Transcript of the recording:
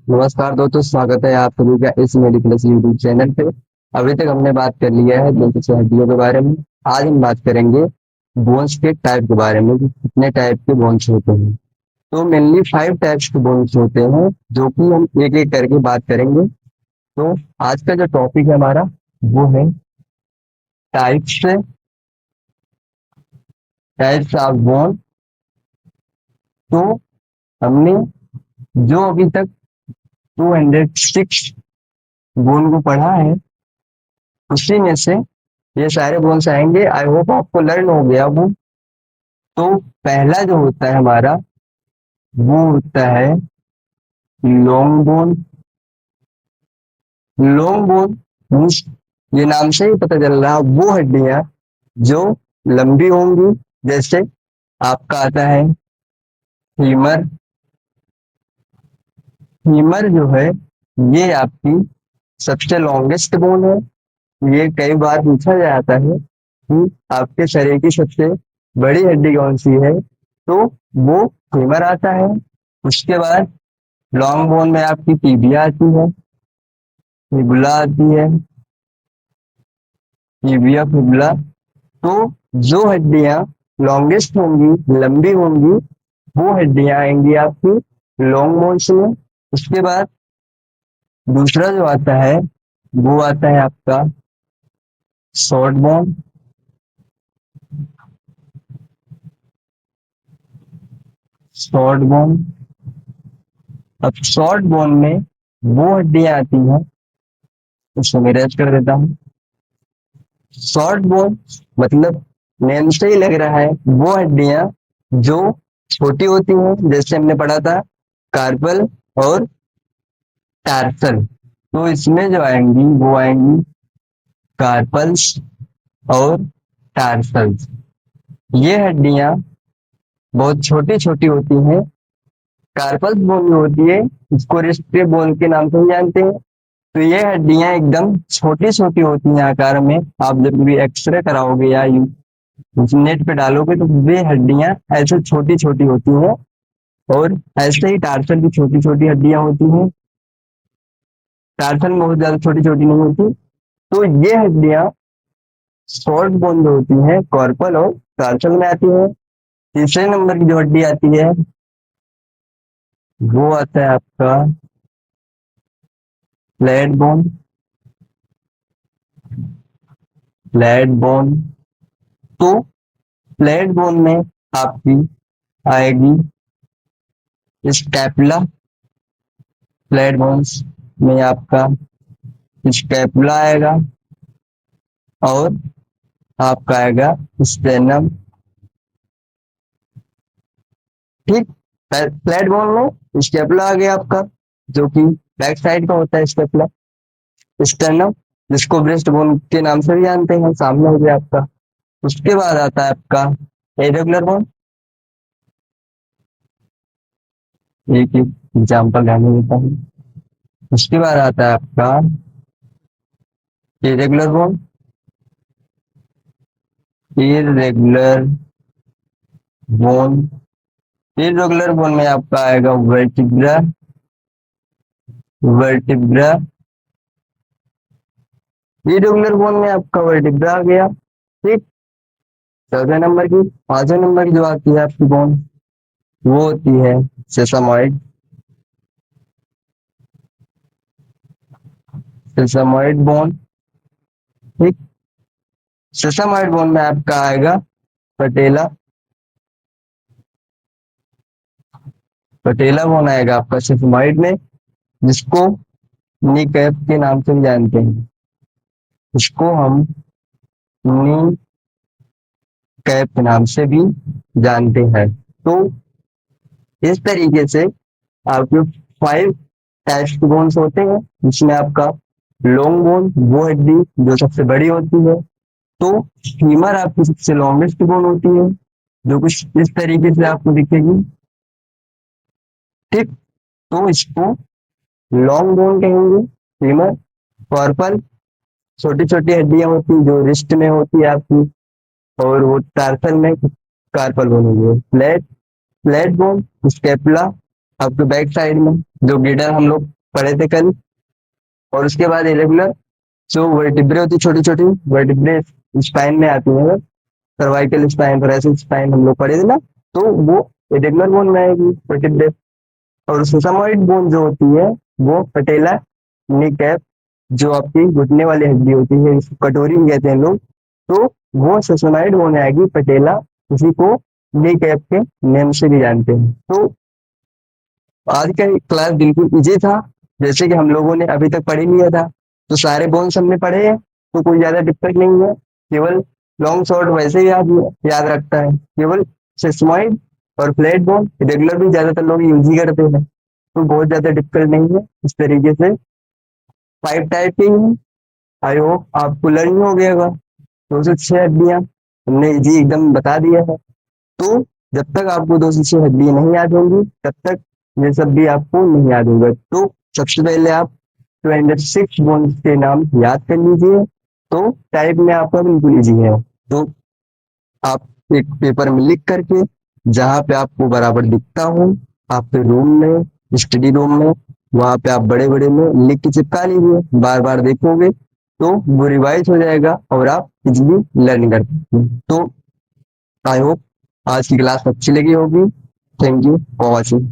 नमस्कार दोस्तों, स्वागत है आप सभी का इस मेडिप्लस यूट्यूब चैनल पे। अभी तक हमने बात कर लिया है जैसे हड्डियों के बारे में। आज हम बात करेंगे बोन्स के टाइप के बारे में कि कितने टाइप के बोन्स होते हैं। तो मेनली 5 टाइप्स के बोन्स होते हैं जो कि हम एक एक करके बात करेंगे। तो आज का जो टॉपिक है हमारा वो है टाइप्स टाइप्स ऑफ बोन। तो हमने जो अभी तक 206 बोन को पढ़ा है उसी में से ये सारे बोन्स आएंगे। आई होप आपको लर्न हो गया वो। तो पहला जो होता है हमारा वो होता है long bone. Long bone means ये नाम से ही पता चल रहा है वो हड्डियां जो लंबी होंगी। जैसे आपका आता है फीमर। फीमर जो है ये आपकी सबसे लॉन्गेस्ट बोन है। ये कई बार पूछा जाता है कि आपके शरीर की सबसे बड़ी हड्डी कौन सी है, तो वो फीमर आता है। उसके बाद लॉन्ग बोन में आपकी टीबिया आती है, फिबुला आती है, टीबिया फिबुला। तो जो हड्डियां लॉन्गेस्ट होंगी, लंबी होंगी, वो हड्डियां आएंगी आपकी लॉन्ग बोन्स में। उसके बाद दूसरा जो आता है वो आता है आपका शॉर्ट बोन। शॉर्ट बोन, अब शॉर्ट बोन में वो हड्डियां आती हैं, उसको मैं रेस्ट कर देता हूँ। शॉर्ट बोन मतलब नेम से ही लग रहा है वो हड्डियां जो छोटी होती हैं। जैसे हमने पढ़ा था कार्पल और टार्सल। तो इसमें जो आएंगी वो आएंगी कार्पल्स और टार्सल्स। ये हड्डियां बहुत छोटी छोटी होती हैं। कार्पल्स बोन जो होती है इसको रिस्ट बोन के नाम से ही जानते हैं। तो ये हड्डियां एकदम छोटी छोटी होती हैं आकार में। आप जब भी एक्सरे कराओगे या नेट पे डालोगे तो वे हड्डियां ऐसे छोटी छोटी होती हैं। और ऐसे ही टार्सल की छोटी छोटी हड्डियां होती हैं। टार्सल में बहुत ज्यादा छोटी छोटी नहीं होती। तो ये हड्डियां शॉर्ट बोन जो होती हैं कॉर्पल और टार्सल में आती हैं। तीसरे नंबर की जो हड्डी आती है वो आता है आपका फ्लैट बोन। फ्लैट बोन, तो फ्लैट बोन में आपकी आएगी स्कैपुला। फ्लैट बोन्स में आपका स्कैपुला आएगा और आपका आएगा स्टेनम। ठीक, फ्लैट बोन में स्टेपला आ गया आपका, जो कि बैक साइड का होता है स्टेपला। स्टर्नम जिसको ब्रेस्ट बोन के नाम से भी जानते हैं, सामने हो गया आपका। उसके बाद आता है आपका इरेगुलर बोन। एक एक एग्जाम्पल ध्यान में देता हूँ। उसके बाद आता है आपका irregular bone. Irregular bone, irregular bone में आपका आएगा वर्टिब्रा। वर्टिब्रा, इरेगुलर बोन में आपका वर्टिब्रा आ गया। ठीक, चौथे नंबर की, पांचवें नंबर की जो आती है आपकी बोन वो होती है सेसामॉइड। सेसामॉइड बोन, ठीक। सेसामॉइड बोन में आपका आएगा पटेला। पटेला बोन आएगा आपका सेसामॉइड में, जिसको नी कैप के नाम से भी जानते हैं। इसको हम नी कैप के नाम से भी जानते हैं। तो इस तरीके से आपके 5 टाइप्स के बोन्स होते हैं, जिसमें आपका लॉन्ग बोन वो हड्डी जो सबसे बड़ी होती है। तो फीमर आपकी सबसे लॉन्गेस्ट बोन होती है, जो कुछ इस तरीके से आपको दिखेगी। ठीक, तो इसको लॉन्ग बोन कहेंगे फीमर। कॉर्पल छोटी छोटी हड्डियां होती हैं जो रिस्ट में होती है आपकी, और वो टार्सल में कार्पल बोन होगी। फ्लैट फ्लैट बोन स्टेपला आपके बैक साइड में, जो गिडर हम लोग पढ़े थे कल। और उसके बाद इरेगुलर जो वर्टिब्रे होती छोटी छोटी वर्टिब्रे स्पाइन में आती है, सर्वाइकल स्पाइन, thoracic स्पाइन हम लोग पढ़े थे ना, तो वो इरेगुलर बोन में आएगी वर्टिब्रे। और सेसामॉइड बोन जो होती है वो पटेला नी कैप, जो आपकी घुटने वाली हड्डी होती है, इसको कटोरी भी कहते हैं लोग, तो वो सेसामॉइड बोन आएगी पटेला, उसी को नी कैप के नेम से भी जानते हैं। तो आज का क्लास बिल्कुल इजी था, जैसे कि हम लोगों ने अभी तक पढ़ ही लिया था, तो सारे बोन्स हमने पढ़े हैं, तो कोई ज्यादा दिक्कत नहीं है। केवल लॉन्ग शॉर्ट वैसे ही याद रखता है, केवल सिस्मॉइड और फ्लैट बोन रेगुलर भी ज्यादातर लोग यूज ही करते हैं, तो बहुत ज्यादा दिक्कत नहीं है। इस तरीके से 5 टाइप की हैं। आई होप आपको लर्न हो गया होगा। 206 हड्डियां हमने इजी एकदम बता दिया है। तो जब तक आपको 206 हड्डियां नहीं याद होंगी, तब तक ये सब भी आपको नहीं याद होगा। तो सबसे पहले आप 26 बोन्स के नाम याद कर लीजिए, तो टाइप में आपका बिल्कुल इजी है। तो आप एक पेपर में लिख करके, जहां पे आपको बराबर दिखता हो, आपके रूम में, स्टडी रूम में, वहां पे आप बड़े बड़े में लिख के चिपका लीजिए, बार बार देखोगे तो वो रिवाइज हो जाएगा और आप इजिली लर्न कर सकते हैं। तो आई होप आज की क्लास अच्छी लगी होगी। Thank you for watching.